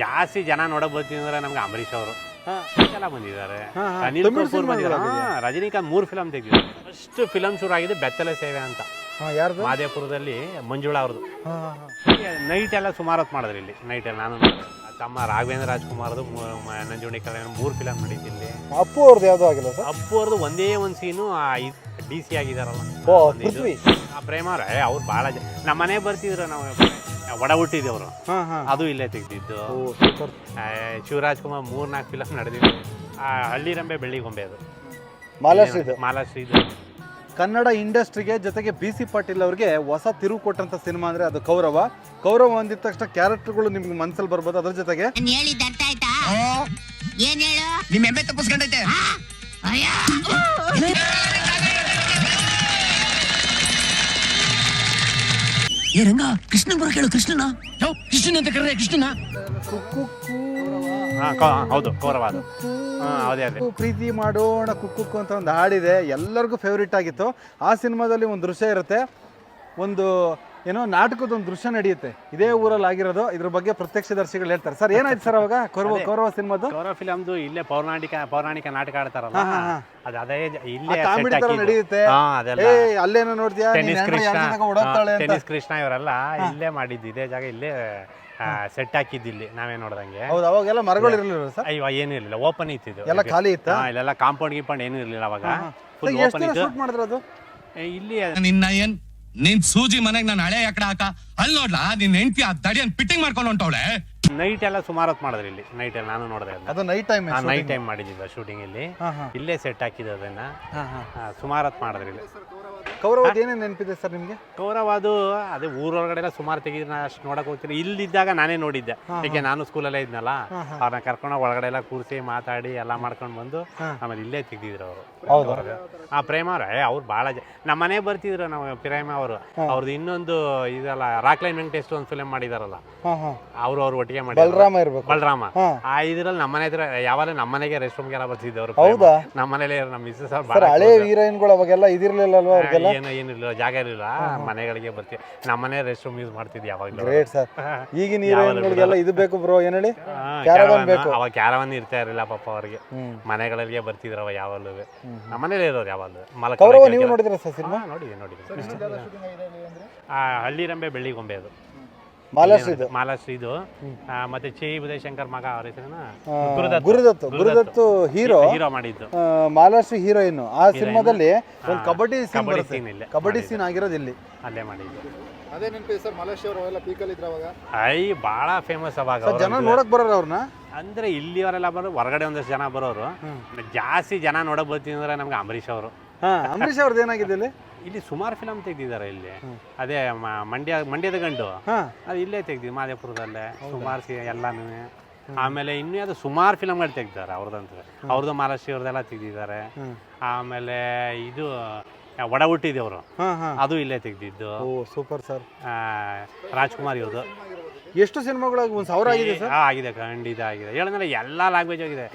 ಜಾಸ್ತಿ ಜನ ನೋಡಕ್ ಬರ್ತೀನಿ ಅಂದ್ರೆ ನಮ್ಗೆ ಅಂಬರೀಷ್ ಅವರು ಎಲ್ಲ ಬಂದಿದ್ದಾರೆ. ಅನಿಲ್ ತಮಿಳ್ ಕಪೂರ್ ಬಂದಿದ್ದಾರೆ. ರಜನಿಕಾಂತ್ 3 ಫಿಲಮ್ ತೆಗೆದಿದ್ದಾರೆ. ಫಸ್ಟ್ ಫಿಲಮ್ ಶುರು ಆಗಿದೆ ಬೆತ್ತಲೆ ಸೇವೆ ಅಂತ, ಯಾರ್ದು? ಮಾದೇಪುರದಲ್ಲಿ ಮಂಜುಳಾ ಅವ್ರದ್ದು. ನೈಟ್ ಎಲ್ಲ ಸುಮಾರು ಹೊತ್ತು ಮಾಡಿದ್ರಿ ಇಲ್ಲಿ. ನೈಟ್ ಎಲ್ಲ ನಾನು ತಮ್ಮ ರಾಘವೇಂದ್ರ ರಾಜ್ಕುಮಾರ್ದು ನಂಜುಂಡಿ ಕಲ್ಯಾಣ 3 ಫಿಲಮ್ ನಡೀತಿಲ್ಲಿ. ಅಪ್ಪು ಅವ್ರದ್ದು ಯಾವ್ದು ಆಗಿಲ್ಲ ಸರ್? ಅಪ್ಪು ಅವ್ರದ್ದು ಒಂದೇ ಒಂದು ಸೀನು DC ಆಗಿದಾರಲ್ಲ, ಆ ಪ್ರೇಮ ಅವ್ರು ಭಾಳ ನಮ್ಮ ಮನೆ ಬರ್ತಿದ್ರು. ನಾವು ಒಡ ಹುಟ್ಟಿದವರು, ಅದು ಇಲ್ಲೇ ತೆಗ್ದಿದ್ದು. ಶಿವರಾಜ್ ಕುಮಾರ್ 3-4 ಫಿಲಮ್ ನಡೆದಿದ್ದು. ಹಳ್ಳಿ ರಂಬೆ ಬೆಳ್ಳಿಗೊಂಬೆ, ಅದು ಮಾಲಾಶ್ರೀ. ಕನ್ನಡ ಇಂಡಸ್ಟ್ರಿಗೆ ಜೊತೆಗೆ BC ಪಾಟೀಲ್ ಅವ್ರಿಗೆ ಹೊಸ ತಿರುವು ಕೊಟ್ಟಂತ ಸಿನಿಮಾ ಅಂದ್ರೆ ಅದು ಕೌರವ ಅಂದಿದ ತಕ್ಷಣ ಕ್ಯಾರೆಕ್ಟರ್ಗಳು ನಿಮ್ಗೆ ಮನಸ್ಸಲ್ಲಿ ಬರ್ಬೋದು. ಅದ್ರ ಜೊತೆಗೆ ರಂಗ ಕೃಷ್ಣ ಬರ ಕೇಳು. ಕೃಷ್ಣನ ಅಂತ ಕರ್ರೆ ಕೃಷ್ಣನ. ಹೌದು, ಕೌರವ ಅದು. ಪ್ರೀತಿ ಮಾಡೋಣ ಕುಕ್ಕು ಅಂತ ಒಂದು ಹಾಡಿದೆ, ಎಲ್ಲರಿಗೂ ಫೇವ್ರೇಟ್ ಆಗಿತ್ತು. ಆ ಸಿನಿಮಾದಲ್ಲಿ ಒಂದು ದೃಶ್ಯ ಇರುತ್ತೆ, ಒಂದು ಏನೋ ನಾಟಕದ ಒಂದು ದೃಶ್ಯ ನಡೆಯುತ್ತೆ, ಇದೇ ಊರಲ್ಲಿ ಆಗಿರೋದು. ಇದ್ರ ಬಗ್ಗೆ ಪ್ರತ್ಯಕ್ಷದರ್ಶಿಗಳು ಹೇಳ್ತಾರೆ. ಸರ್ ಏನಾಯ್ತು ಸರ್ ಅವಾಗ ಕೌರವ ಸಿನಿಮಾದು? ಕೌರವ ಫಿಲಮ್ದು ಇಲ್ಲೇ ಪೌರಾಣಿಕ ನಾಟಕ ಆಡ್ತಾರಲ್ಲ, ಅದೇ ಇಲ್ಲೇ ನಡೆಯುತ್ತೆ. ಅಲ್ಲೇನೋ ನೋಡ್ತೀಯಾ ಟೆನಿಸ್ ಕೃಷ್ಣ ಇವರೆಲ್ಲ ಇಲ್ಲೇ ಮಾಡಿದ್ದು, ಇದೇ ಜಾಗ ಇಲ್ಲೇ ಸೆಟ್ ಹಾಕಿದ್ದಿಲ್ಲಿ ನಾವೇ ನೋಡ್ದಂಗೆ. ಹೌದು, ಅವಾಗೆಲ್ಲ ಮರಗಳು ಇರಲಿಲ್ಲ ಸರ್? ಅಯ್ಯೋ, ಏನೂ ಇರಲಿಲ್ಲ, ಓಪನ್ ಇತ್ತು, ಎಲ್ಲ ಖಾಲಿ ಇತ್ತು. ಇಲ್ಲೆಲ್ಲ ಕಾಂಪೌಂಡ್ ಗಿಂಪೌಂಡ್ ಏನೂ ಇರಲಿಲ್ಲ ಅವಾಗ, ಫುಲ್ ಓಪನ್ ಇತ್ತು. ಇಲ್ಲಿ ನಿನ್ ಸೂಜಿ ಮನೆಗೆ ನಾನು ಹಳೆ ಯಾಕಡೆ ಹಾಕ ಅಲ್ಲಿ ನೋಡ್ಲಾ ನಿನ್ ಹೆಂಡತಿ ಆ ದಡಿಯನ್ ಫಿಟ್ಟಿಂಗ್ ಮಾಡ್ಕೊಂಡು ಹೊಂಟವಳೆ. ನೈಟ್ ಎಲ್ಲ ಸುಮಾರು ಹೊತ್ತು ಮಾಡಿದ್ರಿ ಇಲ್ಲಿ. ನೈಟ್ ಎಲ್ಲ ನಾನು ನೋಡಿದೆ, ಅದು ನೈಟ್ ಟೈಮ್ ಮಾಡಿದ್ದಿಲ್ಲ ಶೂಟಿಂಗ್ ಇಲ್ಲಿ. ಇಲ್ಲೇ ಸೆಟ್ ಹಾಕಿದ್ದು ಅದನ್ನ ಸುಮಾರು ಹೊತ್ತು ಮಾಡಿದ್ರಿ ಇಲ್ಲಿ. ಕೌರವದ ಏನೇನು ನೆನಪಿದೆ ಸರ್ ನಿಮ್ಗೆ? ಕೌರವ ಅದು ಅದೇ ಊರೊಳಗಡೆ ಎಲ್ಲ ಸುಮಾರು ತೆಗಿದ್ರೆ ನಾನು ಅಷ್ಟು ನೋಡಕ್ ಹೋಗ್ತೀನಿ. ಇಲ್ಲಿದ್ದಾಗ ನಾನೇ ನೋಡಿದ್ದೆ, ಯಾಕೆ ನಾನು ಸ್ಕೂಲಲ್ಲೇ ಇದ್ನಲ್ಲ, ಅವ್ರನ್ನ ಕರ್ಕೊಂಡು ಒಳಗಡೆ ಎಲ್ಲ ಕೂರಿಸಿ ಮಾತಾಡಿ ಎಲ್ಲ ಮಾಡ್ಕೊಂಡು ಬಂದು ಆಮೇಲೆ ಇಲ್ಲೇ ತೆಗ್ದಿದ್ರು ಅವರು. ಆ ಪ್ರೇಮ ಅವ್ರು ಭಾಳ ನಮ್ಮ ಮನೆ ಬರ್ತಿದ್ರು. ನಾವು ಪ್ರೇಮ ಅವ್ರದ್ದು ಇನ್ನೊಂದು ಇದಲ್ಲ, ರಾಕ್ಲೈನ್ ವೆಂಕಟೇಶ್ ಒಂದು ಫಿಲಮ್ ಮಾಡಿದಾರಲ್ಲ, ಅವ್ರು ಒಟ್ಟಿಗೆ ಮಾಡಿ ಬಲರಾಮ. ಆ ಇದ್ರಲ್ಲಿ ನಮ್ಮನೆ ಹತ್ರ ಯಾವಾಗ ನಮ್ಮನೆಗೆ ರೆಸ್ಟ್ ರೂಮ್ಗೆಲ್ಲ ಬರ್ತಿದ್ದವ್ರು. ನಮ್ಮನೇಲೆ ನಮ್ಮ ಮಿಸ್ಸಸ್ ಅವ್ರು ಹಳೆ ಹೀರೋಯಿನ್ಗಳು ಅವಾಗೆಲ್ಲ ಇದಿರ್ಲಿಲ್ಲ ಅಲ್ವಾ? ಏನಿಲ್ಲ, ಜಾಗ ಇರಲಿಲ್ಲ, ಮನೆಗಳಿಗೆ ಬರ್ತೀವಿ. ನಮ್ಮನೆ ರೆಸ್ಟ್ ರೂಮ್ ಯೂಸ್ ಮಾಡ್ತಿದ್ವಿ ಯಾವಾಗಲೂ. ಈಗಿನ ಹೀರೋಯಿನ್ಗಳಿಗೆಲ್ಲ ಇದು ಬೇಕು ಬ್ರೋ, ಏನ್ ಹೇಳಿ, ಅವಾಗ ಕ್ಯಾರವನ್ ಇರ್ತಾ ಇರಲಿಲ್ಲ ಪಾಪ ಅವ್ರಿಗೆ, ಮನೆಗಳಿಗೆ ಬರ್ತಿದ್ರು ಅವ ಯಾವಾಗಲೂ. ನಮ್ಮನೇಲೆ ಇರೋರು ಯಾವಾಗಲೂ. ನೀವು ನೋಡಿದ್ರೆ ಸರ್ ಸಿನಿಮಾ? ನೋಡಿದ್ವಿ. ಹಳ್ಳಿ ರಂಬೆ ಬೆಳ್ಳಿಗೊಂಬೆ, ಅದು ಮಾಲಾಶ್ರೀದು. ಮತ್ತೆ ಚಿ ಉದಯಶಂಕರ್ ಮಗ, ಅವ್ರ ಹೆಸರಿನ ಗುರುದತ್ತು ಹೀರೋ ಮಾಡಿದ್ದು. ಮಾಲಾಶ್ರೀ ಹೀರೋಯಿನ್. ಆ ಸಿನಿಮಾದಲ್ಲಿ ಒಂದು ಕಬಡ್ಡಿ ಸೀನ್ ಆಗಿರೋದು ಇಲ್ಲಿ, ಅಲ್ಲೇ ಮಾಡಿದ್ದು. ಅದೇ ನೆನಪಿದೆ ಸರ್, ಮಾಲಾಶ್ರೀ ಅವರು ಅವೆಲ್ಲ ಪೀಕಲ್ಲಿ ಇದ್ರು ಅವಾಗ. ಭಾಳ ಫೇಮಸ್ ಅವಾಗ. ಜನ ನೋಡಕ್ ಬರೋರು ಅವ್ರನ್ನ, ಅಂದ್ರೆ ಇಲ್ಲಿಯವರೆಲ್ಲ ಬರೋರು, ಹೊರಗಡೆ ಒಂದಷ್ಟು ಜನ ಬರೋರು. ಜಾಸ್ತಿ ಜನ ನೋಡಕ್ ಬರ್ತೀನಿ ಅಂದ್ರೆ ನಮ್ಗೆ ಅಂಬರೀಷ್ ಅವರು. ಅಂಬರೀಷ್ ಅವ್ರದ್ದು ಏನಾಗಿದೆ ಇಲ್ಲಿ ಸುಮಾರು ಫಿಲಮ್ ತೆಗ್ದಿದ್ದಾರೆ ಇಲ್ಲಿ. ಅದೇ ಮಂಡ್ಯದ ಗಂಡು, ಅದು ಇಲ್ಲೇ ತೆಗ್ದಿದ್ದು ಮಾದೇಪುರದಲ್ಲೇ ಸುಮಾರು ಎಲ್ಲಾನು. ಆಮೇಲೆ ಇನ್ನೂ ಅದು ಸುಮಾರು ಫಿಲಮ್ಗಳು ತೆಗ್ದಿದ್ದಾರೆ ಅವ್ರದ್ದು ಮಾಲಾಶ್ರೀ ಅವ್ರದ್ದೆಲ್ಲ ತೆಗ್ದಿದ್ದಾರೆ. ಆಮೇಲೆ ಇದು ಒಡ ಹುಟ್ಟಿದವರು, ಅದು ಇಲ್ಲೇ ತೆಗ್ದಿದ್ದು. Super sir. ರಾಜ್ಕುಮಾರ್ ಇವ್ರದ್ದು ಎಷ್ಟು ಸಿನಿಮಾಗಳು 1000 ಆಗಿದೆ ಸರ್? ಆಗಿದೆ, ಖಂಡಿತ ಆಗಿದೆ. ಹೇಳಿದ್ರೆ ಎಲ್ಲ ಲ್ಯಾಂಗ್ವೇಜ್ ಆಗಿದೆ.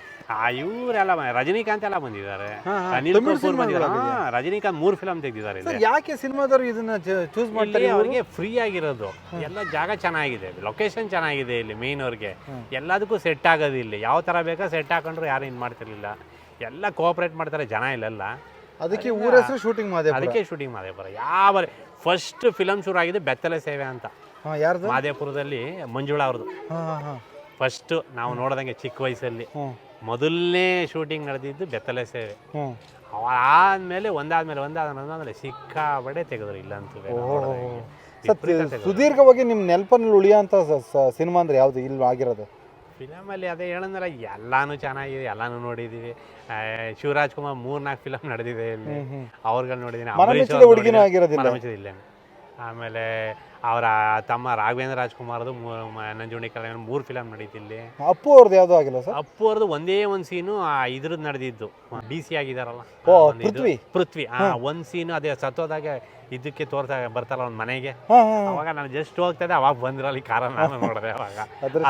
ಇವರೆಲ್ಲ ರಜನಿಕಾಂತ್ ಎಲ್ಲ ಬಂದಿದ್ದಾರೆ, ಅನಿಲ್ ಕಪೂರ್ ಬಂದಿದ್ದಾರೆ. ರಜನಿಕಾಂತ್ 3 ಫಿಲಮ್ ತೆಗ್ದಿದ್ದಾರೆ. ಯಾಕೆ ಸಿನಿಮಾದವರು ಇದನ್ನ ಚೂಸ್ ಮಾಡ್ತಾರೆ? ಅವ್ರಿಗೆ ಫ್ರೀ ಆಗಿರೋದು, ಎಲ್ಲ ಜಾಗ ಚೆನ್ನಾಗಿದೆ, ಲೊಕೇಶನ್ ಚೆನ್ನಾಗಿದೆ ಇಲ್ಲಿ. ಮೇನ್ ಅವ್ರಿಗೆ ಎಲ್ಲದಕ್ಕೂ ಸೆಟ್ ಆಗೋದು ಇಲ್ಲಿ. ಯಾವ ತರ ಬೇಕಾ ಸೆಟ್ ಹಾಕೊಂಡ್ರು ಯಾರು ಇನ್ ಮಾಡ್ತಿರ್ಲಿಲ್ಲ, ಎಲ್ಲ ಕೋಆಪರೇಟ್ ಮಾಡ್ತಾರೆ ಜನ ಇಲ್ಲೆಲ್ಲ. ಅದಕ್ಕೆ ಊರ ಹೆಸರು ಶೂಟಿಂಗ್ ಮಾದೇಪುರ. ಯಾವ ಫಸ್ಟ್ ಫಿಲಮ್ ಶುರು ಆಗಿದೆ ಬೆತ್ತಲೆ ಸೇವೆ ಅಂತ, ಯಾರ್ದು? ಮಾದೇಪುರದಲ್ಲಿ ಮಂಜುಳಾ ಅವ್ರದ್ದು. ಫಸ್ಟ್ ನಾವು ನೋಡ್ದಂಗೆ ಚಿಕ್ಕ ವಯಸ್ಸಲ್ಲಿ ಮೊದಲನೇ ಶೂಟಿಂಗ್ ನಡೆದಿದ್ದು ಬೆತ್ತಲೆ ಸೇವೆ. ಆದ್ಮೇಲೆ ಒಂದಾದ್ಮೇಲೆ ಸಿಕ್ಕಾಬಡೆ ತೆಗೆದ್ರು ಇಲ್ಲಂತೂ. ಸುದೀರ್ಘವಾಗಿ ನಿಮ್ ನೆನಪಲ್ಲಿ ಉಳಿಯೋಂಥ ಸಿನಿಮಾ ಅಂದ್ರೆ ಯಾವ್ದು ಇಲ್ಲಿ ಆಗಿರೋದು? ಫಿಲಮಲ್ಲಿ ಅದೇ ಹೇಳಂದ್ರೆ ಎಲ್ಲಾನು ಚೆನ್ನಾಗಿದೆ, ಎಲ್ಲಾನು ನೋಡಿದೀವಿ. ಶಿವರಾಜ್ ಕುಮಾರ್ 3-4 ಫಿಲಮ್ ನಡೆದಿದೆ ಇಲ್ಲಿ, ಅವ್ರುಗಳು ನೋಡಿದೀನಿ. ಇಲ್ಲ. ಆಮೇಲೆ ಅವರ ತಮ್ಮ ರಾಘವೇಂದ್ರ ರಾಜ್ಕುಮಾರ್ದು ನಂಜುಂಡಿ ಕಲ್ಯಾಣ 3 ಫಿಲಮ್ ನಡೀತಿಲ್ಲಿ. ಅಪ್ಪು ಅವ್ರದ್ದು ಯಾವ್ದು ಆಗಿಲ್ಲ ಸರ್? ಅಪ್ಪು ಅವ್ರದ್ದು ಒಂದೇ ಒಂದು ಸೀನು ಇದ್ರದ್ದು ನಡೆದಿದ್ದು, DC ಆಗಿದಾರಲ್ಲ, ಪೃಥ್ವಿ. ಒಂದು ಸೀನು ಅದೇ ಸತ್ತೋದಾಗ ಇದಕ್ಕೆ ಬರ್ತಾರ ಒಂದು ಮನೆಗೆ, ಹಾ ಹಾ ಅವಾಗ ನಾನು ಜಸ್ಟ್ ಹೋಗ್ತದೆ, ಅವಾಗ ಬಂದ್ರಲ್ಲಿ ಕಾರಣ ನಾನು ನೋಡಿದೆ. ಅವಾಗ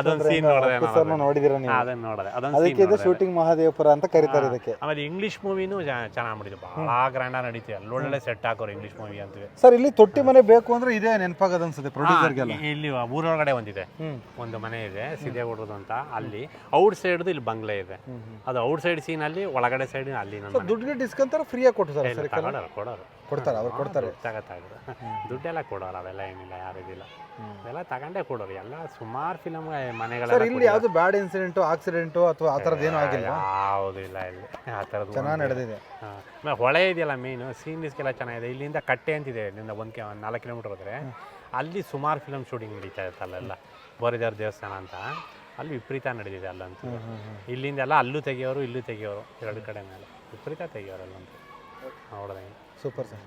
ಅದೊಂದು ಸೀನ್ ನೋಡಿದೆ, ನೋಡಿದಿರ ನೀವು? ಅದನ್ನ ನೋಡಿದೆ, ಅದೊಂದು ಅದಕ್ಕೆ ಇದು ಶೂಟಿಂಗ್ ಮಹಾದೇವಪುರ ಅಂತ ಕರೀತಾರೆ ಇದಕ್ಕೆ. ಆಮೇಲೆ ಇಂಗ್ಲಿಷ್ ಮೂವಿನೂ ಚೆನ್ನಾಗಿ ಮಾಡಿದ್ರು, ಭಾಳ ಗ್ರ್ಯಾಂಡ್ ನಡೀತೀವಿ, ಅಲ್ಲೊಳ್ಳೆ ಸೆಟ್ ಹಾಕೋರು ಇಂಗ್ಲಿಷ್ ಮೂವಿ ಅಂತೀವಿ. ಸರ್ ಇಲ್ಲಿ ತೊಟ್ಟಿ ಮನೆ ಬೇಕು ಅಂದ್ರೆ ಇದೇ ನೆನಪಾಗದ ಅನ್ಸುತ್ತೆ ಪ್ರೊಡ್ಯೂಸರ್ಗೆಲ್ಲ. ಇಲ್ಲಿ ಊರೊಳಗಡೆ ಒಂದಿದೆ, ಒಂದು ಮನೆ ಇದೆ ಸಿದ್ದೇಗೌಡರದು ಅಂತ, ಅಲ್ಲಿ ಔಟ್ ಸೈಡ್ದು ಇಲ್ಲಿ ಬಂಗ್ಲೆ ಇದೆ, ಅದು ಔಟ್ ಸೈಡ್ ಸೀನ್ ಅಲ್ಲಿ, ಒಳಗಡೆ ಸೈಡ್ ಅಲ್ಲಿ. ದುಡ್ಡಿಗೆ ಡಿಸ್ಕಂತಾರ ಫ್ರೀಯಾಗಿ ಕೊಡ್ತಾರೆ ಸರ್? ಕೊಡೋರು ಅವ್ರು ಕೊಡ್ತಾರೆ. ದುಡ್ಡೆಲ್ಲ ಕೊಡೋರು, ಅವೆಲ್ಲ ಏನಿಲ್ಲ, ಯಾರು ಇದಿಲ್ಲ, ಅದೆಲ್ಲ ತಗೊಂಡೇ ಕೊಡೋರು. ಎಲ್ಲ ಸುಮಾರು ಫಿಲಮ್ ಮನೆಗಳ. ಸರ್ ಇಲ್ಲಿ ಯಾವ್ದು ಬ್ಯಾಡ್ ಇನ್ಸಿಡೆಂಟು ಆಕ್ಸಿಡೆಂಟು ಅಥವಾ ಆ ಥರದ್ದು ಏನೂ ಆಗಿಲ್ಲ? ಯಾವುದು ಇಲ್ಲ ಇಲ್ಲಿ ಆ ಥರದ್ದು. ಚೆನ್ನಾಗಿ ನಡೆದಿದೆ. ಆಮೇಲೆ ಹೊಳೆ ಇದೆಯಲ್ಲ ಮೇನು, ಸೀನ್ಸ್ಗೆಲ್ಲ ಚೆನ್ನಾಗಿದೆ. ಇಲ್ಲಿಂದ ಕಟ್ಟೆ ಅಂತಿದೆ, ಇಲ್ಲಿಂದ 4 ಕಿಲೋಮೀಟರ್ ಹೋದರೆ ಅಲ್ಲಿ ಸುಮಾರು ಫಿಲಮ್ ಶೂಟಿಂಗ್ ನಡೀತಾ ಇರುತ್ತೆ. ಅಲ್ಲೆಲ್ಲ ಬೋರಿದೇವ್ರ ದೇವಸ್ಥಾನ ಅಂತ, ಅಲ್ಲಿ ವಿಪರೀತ ನಡೆದಿದೆ ಅಲ್ಲಂತೂ. ಇಲ್ಲಿಂದ ಎಲ್ಲ ಅಲ್ಲೂ ತೆಗಿಯೋರು, ಇಲ್ಲೂ ತೆಗಿಯೋರು, 2 ಕಡೆ ಮೇಲೆ ವಿಪರೀತ ತೆಗಿಯೋರು ಅಲ್ಲಂತೂ ನೋಡಿದೆ. Super sir.